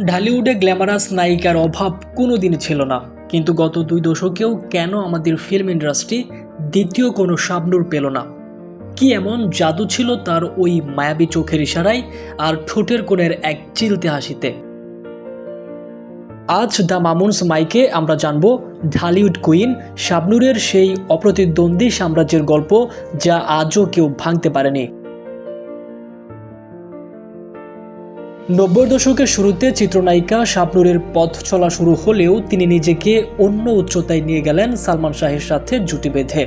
ঢালিউডে glamorous নায়িকার অভাব কোনোদিনই ছিল না, কিন্তু গত 2 দশকেও কেন আমাদের ফিল্ম ইন্ডাস্ট্রি দ্বিতীয় কোনো শাবনূর পেল না? কি এমন জাদু ছিল তার ওই মায়াবী চোখের ইশারায় আর ঠোঁটের কোণের এক চিলতে হাসিতে? আজ দ্য মামুনস মাইকে আমরা জানব ঢালিউড কুইন শাবনূরের সেই অপ্রতিদ্বন্দ্বী সাম্রাজ্যের গল্প, যা আজও কেউ ভাঙতে পারেনি। 90 দশকের শুরুতে চিত্রনায়িকা শাবনূরের পথ চলা শুরু হলেও তিনি নিজেকে অন্য উচ্চতায় নিয়ে গেলেন সালমান শাহের সাথে জুটি বেঁধে।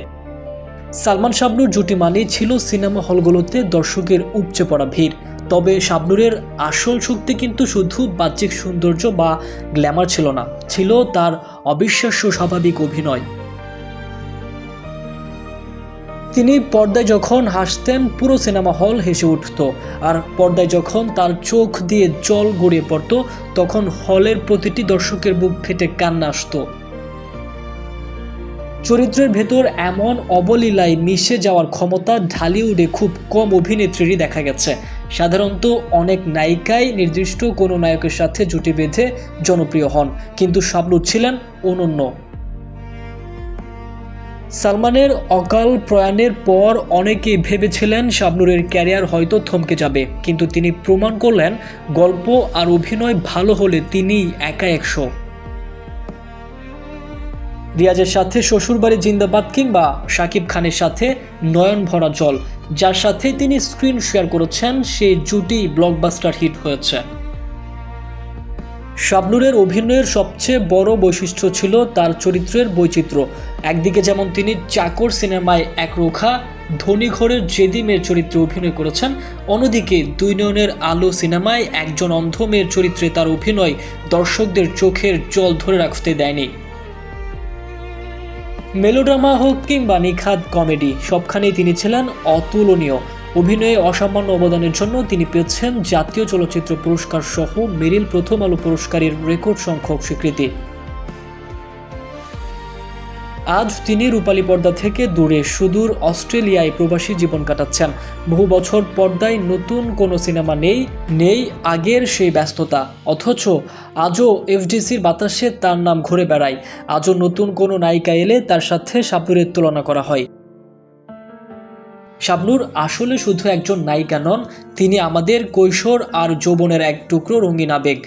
সালমান শাবনূর জুটি মানেই ছিল সিনেমা হলগুলোতে দর্শকের উপচে পড়া ভিড়। তবে শাবনূরের আসল শক্তি কিন্তু শুধু বাহ্যিক সৌন্দর্য বা গ্ল্যামার ছিল না, ছিল তার অবিশ্বাস্য স্বাভাবিক অভিনয়। তিনি পর্দায় যখন হাসতেন পুরো সিনেমা হল হেসে উঠত, আর পর্দায় যখন তার চোখ দিয়ে জল গড়িয়ে পড়ত তখন হলের প্রতিটি দর্শকের বুক ফেটে কান্না আসত। চরিত্রের ভেতর এমন অবলীলায় মিশে যাওয়ার ক্ষমতা ঢালিউডে খুব কম অভিনেত্রীরই দেখা গেছে। সাধারণত অনেক নায়িকাই নির্দিষ্ট কোনো নায়কের সাথে জুটি বেঁধে জনপ্রিয় হন, কিন্তু শাবনূর ছিলেন অনন্য। সালমানের অকাল প্রয়াণের পর অনেকেই ভেবেছিলেন শাবনূরের ক্যারিয়ার হয়তো থমকে যাবে, কিন্তু তিনি প্রমাণ করলেন গল্প আর অভিনয় ভালো হলে তিনি একা 100। রিয়াজের সাথে শ্বশুরবাড়ি জিন্দাবাদ কিংবা শাকিব খানের সাথে নয়ন ভরা জল, যার সাথে তিনি স্ক্রিন শেয়ার করেছেন, সেই জুটি ব্লকবাস্টার হিট হয়েছে। শাবনূরের অভিনয়ের সবচেয়ে বড় বৈশিষ্ট্য ছিল তার চরিত্রের বৈচিত্র্য। একদিকে যেমন তিনি চাকর সিনেমায় একরোখা ধনী ঘরের জেদি মেয়ের চরিত্রে অভিনয় করেছেন, অন্যদিকে 2 নয়নের আলো সিনেমায় একজন অন্ধ মেয়ের চরিত্রে তার অভিনয় দর্শকদের চোখের জল ধরে রাখতে দেয়নি। মেলোড্রামা হোক কিংবা নিখাদ কমেডি, সবখানেই তিনি ছিলেন অতুলনীয়। অভিনয়ে অসামান্য অবদানের জন্য তিনি পেয়েছেন জাতীয় চলচ্চিত্র পুরস্কার সহ মেরিল প্রথম আলো পুরস্কারের রেকর্ড সংখ্যক স্বীকৃতি। আজ তিনি রূপালী পর্দা থেকে দূরে সুদূর অস্ট্রেলিয়ায় প্রবাসী জীবন কাটাচ্ছেন। বহু বছর পর্দায় নতুন কোনো সিনেমা নেই আগের সেই ব্যস্ততা, অথচ আজও এফডিসির বাতাসে তার নাম ঘুরে বেড়ায়। আজও নতুন কোনো নায়িকা এলে তার সাথে শাবনূরের তুলনা করা হয়। শাবনূর আসলে শুধু একজন নায়িকা নন, তিনি আমাদের কৈশোর আর যৌবনের এক টুকরো রঙিন আবেগ।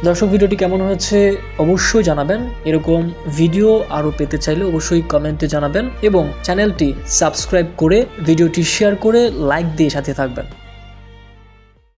দর্শক, ভিডিওটি কেমন হয়েছে অবশ্যই জানাবেন। এরকম ভিডিও আরও পেতে চাইলে অবশ্যই কমেন্টে জানাবেন এবং চ্যানেলটি সাবস্ক্রাইব করে ভিডিওটি শেয়ার করে লাইক দিয়ে সাথে থাকবেন।